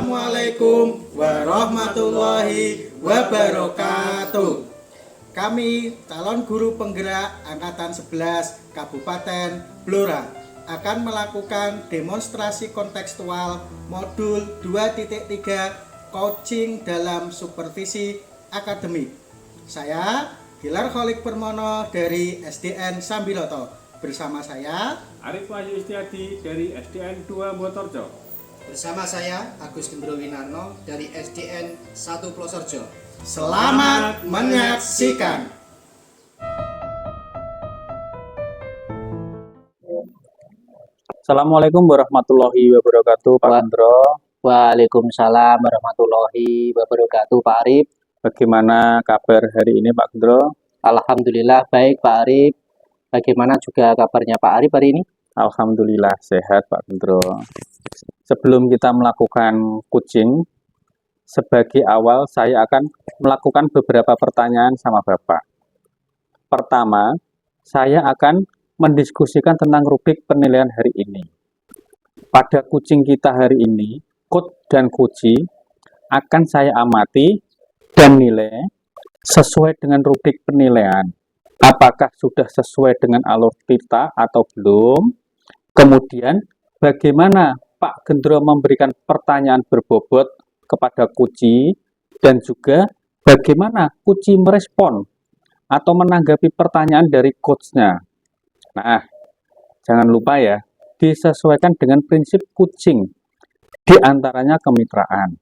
Assalamualaikum warahmatullahi wabarakatuh. Kami calon guru penggerak Angkatan 11 Kabupaten Blora akan melakukan demonstrasi kontekstual modul 2.3 coaching dalam supervisi akademik. Saya Gilar Kholik Permono dari SDN Sambiloto. Bersama saya Arif Wahyu Istiadi dari SDN 2 Motorjo. Bersama saya Agus Gendro Winarno dari SDN 1 Plosorjo. Selamat menyaksikan. Assalamualaikum warahmatullahi wabarakatuh, Pak Gendro. Waalaikumsalam warahmatullahi wabarakatuh, Pak Arif. Bagaimana kabar hari ini, Pak Gendro? Alhamdulillah baik, Pak Arif. Bagaimana juga kabarnya Pak Arif hari ini? Alhamdulillah sehat, Pak Gendro. Sebelum kita melakukan coaching, sebagai awal saya akan melakukan beberapa pertanyaan sama Bapak. Pertama, saya akan mendiskusikan tentang rubrik penilaian hari ini. Pada coaching kita hari ini, coach dan coachee akan saya amati dan nilai sesuai dengan rubrik penilaian. Apakah sudah sesuai dengan alur kita atau belum? Kemudian, bagaimana Pak Gendro memberikan pertanyaan berbobot kepada coachee dan juga bagaimana coachee merespon atau menanggapi pertanyaan dari coachnya. Nah, jangan lupa ya, disesuaikan dengan prinsip coaching, diantaranya kemitraan,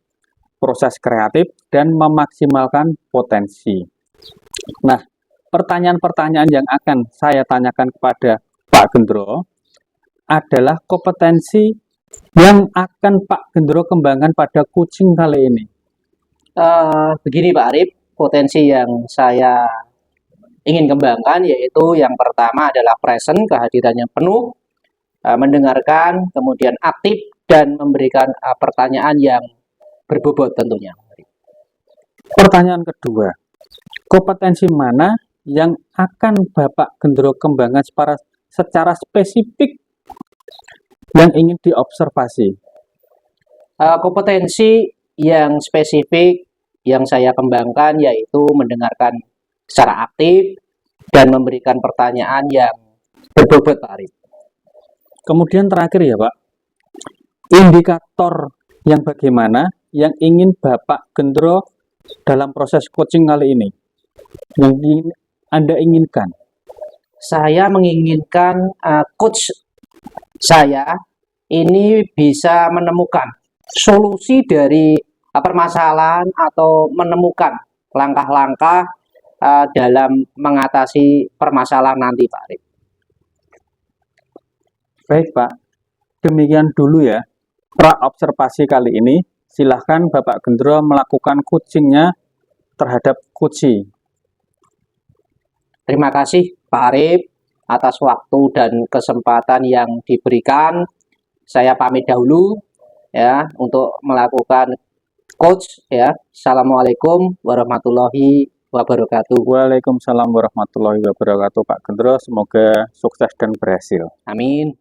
proses kreatif, dan memaksimalkan potensi. Nah, pertanyaan-pertanyaan yang akan saya tanyakan kepada Pak Gendro adalah kompetensi yang akan Pak Gendro kembangkan pada coaching kali ini. Begini Pak Arif, potensi yang saya ingin kembangkan yaitu yang pertama adalah present, kehadirannya penuh, mendengarkan, kemudian aktif, dan memberikan pertanyaan yang berbobot tentunya. Pertanyaan kedua, kompetensi mana yang akan Bapak Gendro kembangkan secara spesifik yang ingin diobservasi? Kompetensi yang spesifik yang saya kembangkan yaitu mendengarkan secara aktif dan memberikan pertanyaan yang berbobot, Pak Arif. Kemudian terakhir ya Pak, indikator yang bagaimana yang ingin Bapak Gendro dalam proses coaching kali ini, yang ingin Anda inginkan? Saya menginginkan coach saya ini bisa menemukan solusi dari permasalahan atau menemukan langkah-langkah dalam mengatasi permasalahan nanti, Pak Arif. Baik Pak, demikian dulu ya pra-observasi kali ini. Silahkan Bapak Gendro melakukan coachingnya terhadap coachee. Terima kasih Pak Arif atas waktu dan kesempatan yang diberikan. Saya pamit dahulu ya untuk melakukan coach ya. Assalamualaikum warahmatullahi wabarakatuh. Waalaikumsalam warahmatullahi wabarakatuh Pak Gendro. Semoga sukses dan berhasil. Amin.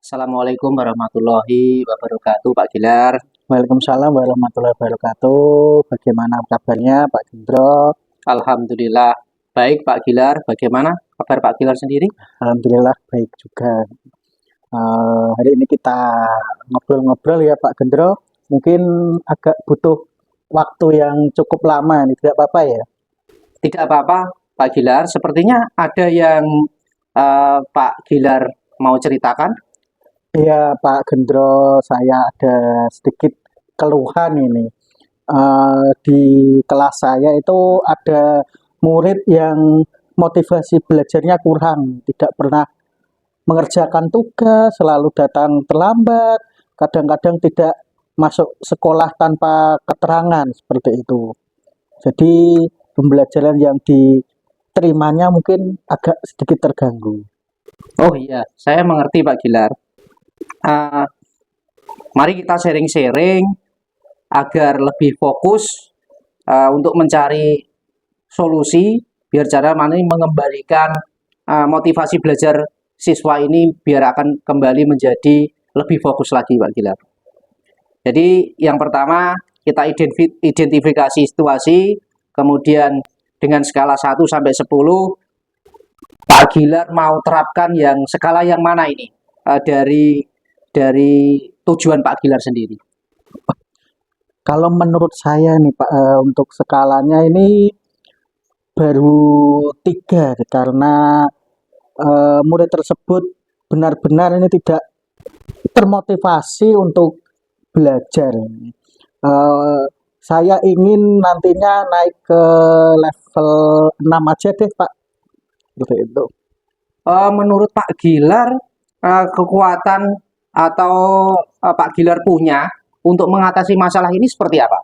Assalamualaikum warahmatullahi wabarakatuh Pak Gilar. Waalaikumsalam warahmatullahi wabarakatuh. Bagaimana kabarnya Pak Gendro? Alhamdulillah baik Pak Gilar. Bagaimana kabar Pak Gilar sendiri? Alhamdulillah baik juga. Hari ini kita ngobrol-ngobrol ya Pak Gendro. Mungkin agak butuh waktu yang cukup lama nih, tidak apa-apa ya? Tidak apa-apa Pak Gilar. Sepertinya ada yang Pak Gilar mau ceritakan. Iya Pak Gendro, saya ada sedikit keluhan ini. Di kelas saya itu ada murid yang motivasi belajarnya kurang, tidak pernah mengerjakan tugas, selalu datang terlambat, kadang-kadang tidak masuk sekolah tanpa keterangan seperti itu. Jadi pembelajaran yang diterimanya mungkin agak sedikit terganggu. Oh iya, saya mengerti Pak Gilar. Mari kita sharing-sharing agar lebih fokus untuk mencari solusi biar cara mana mengembalikan motivasi belajar siswa ini biar akan kembali menjadi lebih fokus lagi Pak Gilar. Jadi yang pertama kita identifikasi situasi, kemudian dengan skala 1 sampai 10, Pak Gilar mau terapkan yang skala yang mana ini? Dari tujuan Pak Gilar sendiri. Kalau menurut saya nih Pak, untuk skalanya ini baru 3 karena murid tersebut benar-benar ini tidak termotivasi untuk belajar. Saya ingin nantinya naik ke level 6 aja deh Pak. Gitu itu. Menurut Pak Gilar, kekuatan atau Pak Gilar punya untuk mengatasi masalah ini seperti apa?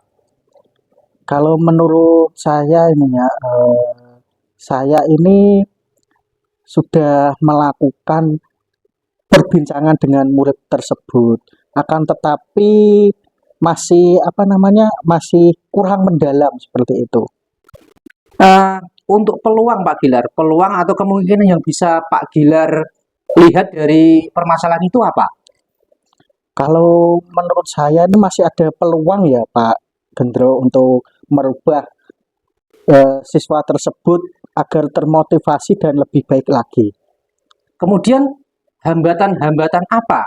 Kalau menurut saya ini ya, saya ini sudah melakukan perbincangan dengan murid tersebut. Akan tetapi masih masih kurang mendalam seperti itu. Untuk peluang Pak Gilar, peluang atau kemungkinan yang bisa Pak Gilar lihat dari permasalahan itu apa? Kalau menurut saya ini masih ada peluang ya Pak Gendro untuk merubah siswa tersebut agar termotivasi dan lebih baik lagi. Kemudian hambatan-hambatan apa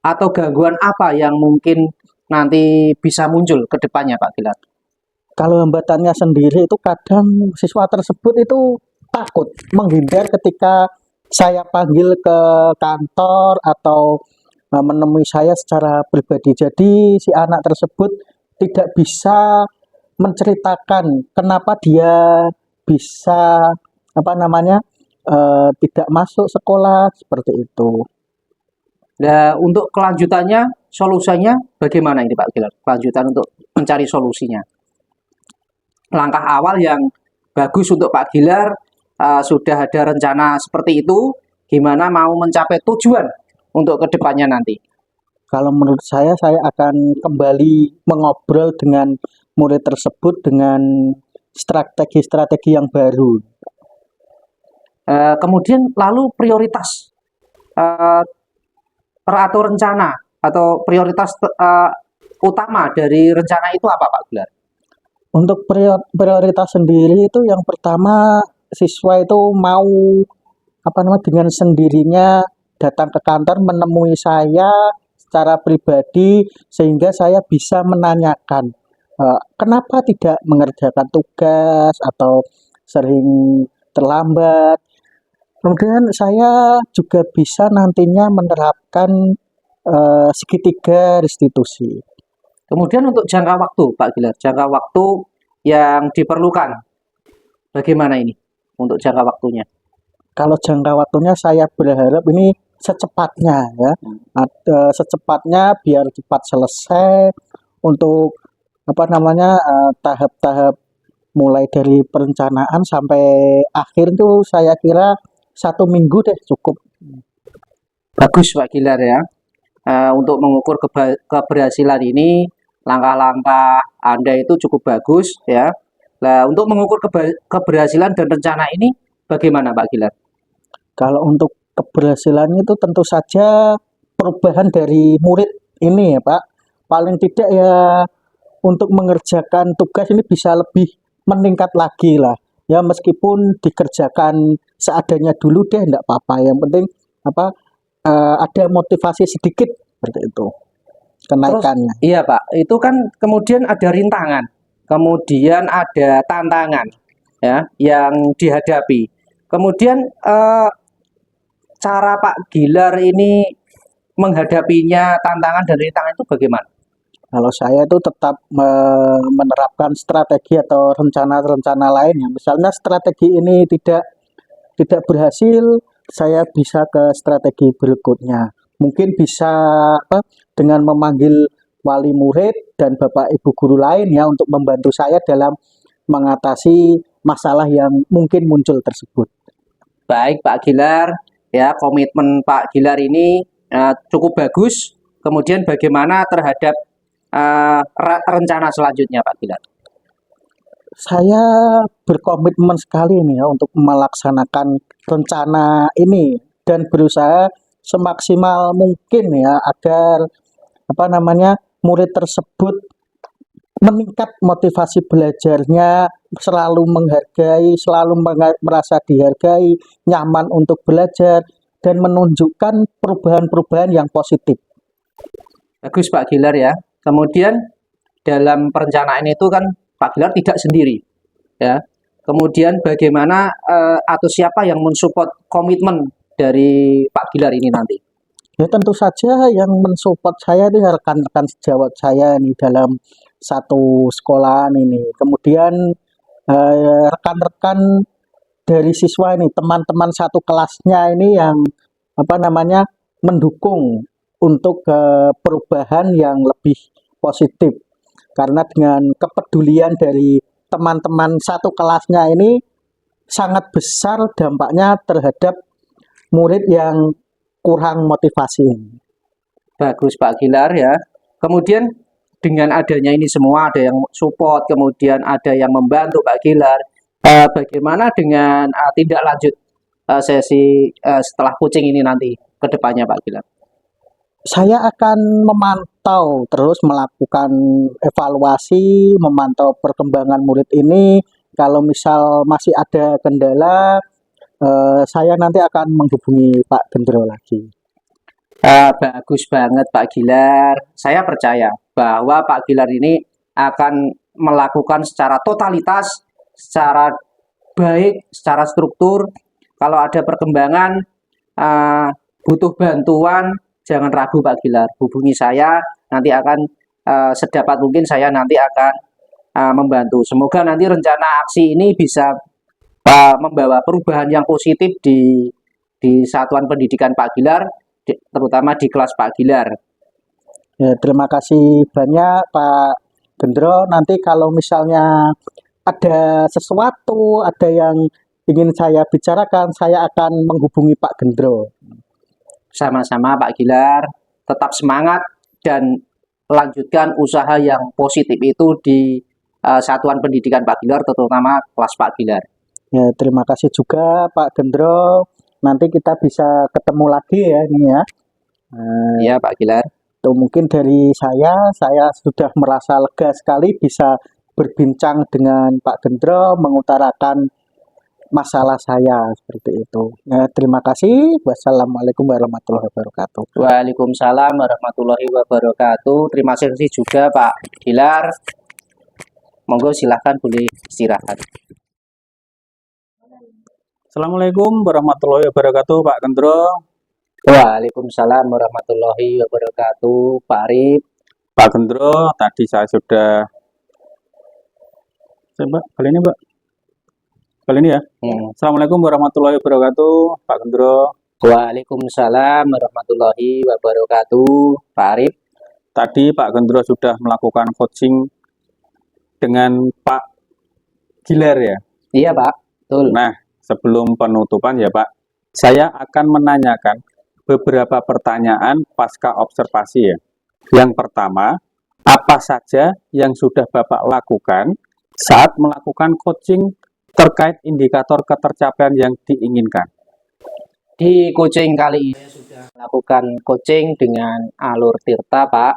atau gangguan apa yang mungkin nanti bisa muncul ke depannya Pak Gilar? Kalau hambatannya sendiri itu kadang siswa tersebut itu takut menghindar ketika saya panggil ke kantor atau menemui saya secara pribadi. Jadi si anak tersebut tidak bisa menceritakan kenapa dia bisa tidak masuk sekolah seperti itu. Nah, untuk kelanjutannya, solusinya bagaimana ini Pak Gilar? Kelanjutan untuk mencari solusinya. Langkah awal yang bagus untuk Pak Gilar, sudah ada rencana seperti itu, gimana mau mencapai tujuan untuk kedepannya nanti? Kalau menurut saya akan kembali mengobrol dengan murid tersebut dengan strategi-strategi yang baru. Kemudian lalu prioritas atau rencana atau prioritas utama dari rencana itu apa Pak Gilar? Untuk prioritas sendiri itu yang pertama siswa itu mau dengan sendirinya datang ke kantor menemui saya secara pribadi sehingga saya bisa menanyakan kenapa tidak mengerjakan tugas atau sering terlambat. Kemudian saya juga bisa nantinya menerapkan segitiga restitusi. Kemudian untuk jangka waktu Pak Gilar, jangka waktu yang diperlukan bagaimana ini untuk jangka waktunya? Kalau jangka waktunya saya berharap ini secepatnya ya, secepatnya biar cepat selesai untuk tahap-tahap mulai dari perencanaan sampai akhir itu saya kira 1 minggu deh cukup. Bagus Pak Gilar ya. Untuk mengukur keberhasilan ini, langkah-langkah Anda itu cukup bagus ya. Nah, untuk mengukur keberhasilan dan rencana ini bagaimana Pak Gilar? Kalau untuk keberhasilannya itu tentu saja perubahan dari murid ini ya Pak. Paling tidak ya untuk mengerjakan tugas ini bisa lebih meningkat lagi lah. Ya meskipun dikerjakan seadanya dulu deh enggak apa-apa. Yang penting ada motivasi sedikit seperti itu kenaikannya. Terus, iya Pak, itu kan kemudian ada rintangan, kemudian ada tantangan ya yang dihadapi. Kemudian cara Pak Gilar ini menghadapinya tantangan dan rintangan itu bagaimana? Kalau saya itu tetap menerapkan strategi atau rencana-rencana lainnya. Misalnya strategi ini tidak berhasil, saya bisa ke strategi berikutnya. Mungkin bisa dengan memanggil wali murid dan bapak ibu guru lain ya untuk membantu saya dalam mengatasi masalah yang mungkin muncul tersebut. Baik Pak Gilar, ya komitmen Pak Gilar ini cukup bagus. Kemudian bagaimana terhadap rencana selanjutnya Pak Gilar? Saya berkomitmen sekali nih ya untuk melaksanakan rencana ini dan berusaha semaksimal mungkin ya agar murid tersebut meningkat motivasi belajarnya, selalu menghargai, selalu merasa dihargai, nyaman untuk belajar, dan menunjukkan perubahan-perubahan yang positif. Bagus Pak Gilar ya. Kemudian dalam perencanaan itu kan Pak Gilar tidak sendiri ya. Kemudian bagaimana atau siapa yang mensupport komitmen dari Pak Gilar ini nanti? Ya tentu saja yang mensupport saya ini rekan-rekan sejawat saya ini dalam satu sekolahan ini. Kemudian rekan-rekan dari siswa ini, teman-teman satu kelasnya ini yang mendukung untuk perubahan yang lebih positif. Karena dengan kepedulian dari teman-teman satu kelasnya ini sangat besar dampaknya terhadap murid yang kurang motivasi. Bagus Pak Gilar ya. Kemudian dengan adanya ini semua, ada yang support, kemudian ada yang membantu Pak Gilar. Bagaimana dengan tindak lanjut sesi setelah coaching ini nanti ke depannya Pak Gilar? Saya akan memantau, terus melakukan evaluasi, memantau perkembangan murid ini. Kalau misal masih ada kendala, saya nanti akan menghubungi Pak Gendro lagi. Bagus banget Pak Gilar. Saya percaya bahwa Pak Gilar ini akan melakukan secara totalitas, secara baik, secara struktur. Kalau ada perkembangan, butuh bantuan, jangan ragu Pak Gilar. Hubungi saya, nanti akan sedapat mungkin saya nanti akan membantu. Semoga nanti rencana aksi ini bisa membawa perubahan yang positif di satuan pendidikan Pak Gilar, terutama di kelas Pak Gilar. Ya, terima kasih banyak Pak Gendro. Nanti kalau misalnya ada sesuatu, ada yang ingin saya bicarakan, saya akan menghubungi Pak Gendro. Sama-sama Pak Gilar, tetap semangat dan lanjutkan usaha yang positif itu di satuan pendidikan Pak Gilar, terutama kelas Pak Gilar. Ya, terima kasih juga Pak Gendro. Nanti kita bisa ketemu lagi ya ini ya. Ya Pak Gilar. Tuh, mungkin dari saya sudah merasa lega sekali bisa berbincang dengan Pak Gendro, mengutarakan masalah saya seperti itu. Ya, terima kasih. Wassalamualaikum warahmatullahi wabarakatuh. Waalaikumsalam warahmatullahi wabarakatuh. Terima kasih juga Pak Gilar. Monggo silahkan boleh istirahat. Assalamualaikum warahmatullahi wabarakatuh, Pak Gendro. Waalaikumsalam warahmatullahi wabarakatuh, Pak Arif. Pak Gendro, tadi saya sudah... Mbak, kali ini Mbak. Kali ini ya. Assalamualaikum warahmatullahi wabarakatuh, Pak Gendro. Waalaikumsalam warahmatullahi wabarakatuh, Pak Arif. Tadi Pak Gendro sudah melakukan coaching dengan Pak Gilar ya. Iya Pak, betul. Nah, sebelum penutupan ya Pak, saya akan menanyakan beberapa pertanyaan pasca observasi ya. Yang pertama, apa saja yang sudah Bapak lakukan saat melakukan coaching terkait indikator ketercapaian yang diinginkan? Di coaching kali ini saya sudah melakukan coaching dengan alur Tirta Pak,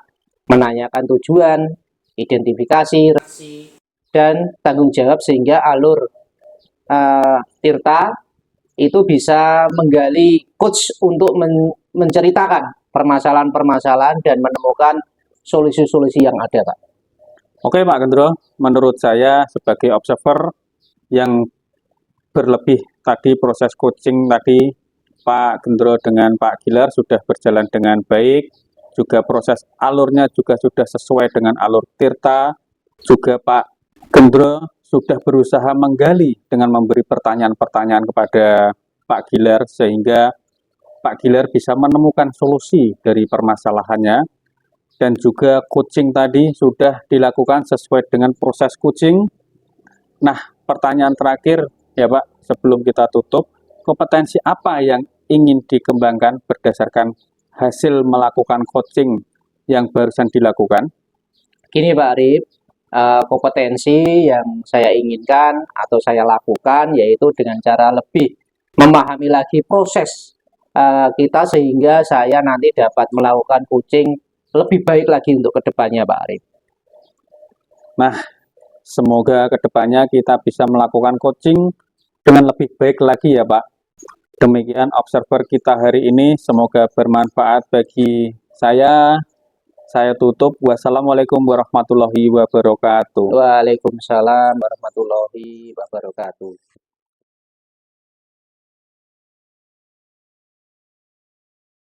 menanyakan tujuan, identifikasi, dan tanggung jawab sehingga alur Tirta itu bisa menggali coach untuk menceritakan permasalahan-permasalahan dan menemukan solusi-solusi yang ada, Pak. Oke Pak Gendro, menurut saya sebagai observer yang berlebih tadi proses coaching tadi Pak Gendro dengan Pak Gilar sudah berjalan dengan baik, juga proses alurnya juga sudah sesuai dengan alur Tirta, juga Pak Gendro sudah berusaha menggali dengan memberi pertanyaan-pertanyaan kepada Pak Gilar sehingga Pak Gilar bisa menemukan solusi dari permasalahannya, dan juga coaching tadi sudah dilakukan sesuai dengan proses coaching. Nah, pertanyaan terakhir ya Pak, sebelum kita tutup, kompetensi apa yang ingin dikembangkan berdasarkan hasil melakukan coaching yang barusan dilakukan? Gini Pak Arif, kompetensi yang saya inginkan atau saya lakukan yaitu dengan cara lebih memahami lagi proses kita sehingga saya nanti dapat melakukan coaching lebih baik lagi untuk kedepannya Pak Arif. Nah, semoga kedepannya kita bisa melakukan coaching dengan lebih baik lagi ya Pak. Demikian observer kita hari ini, semoga bermanfaat bagi saya. Saya tutup. Wassalamualaikum warahmatullahi wabarakatuh. Waalaikumsalam warahmatullahi wabarakatuh.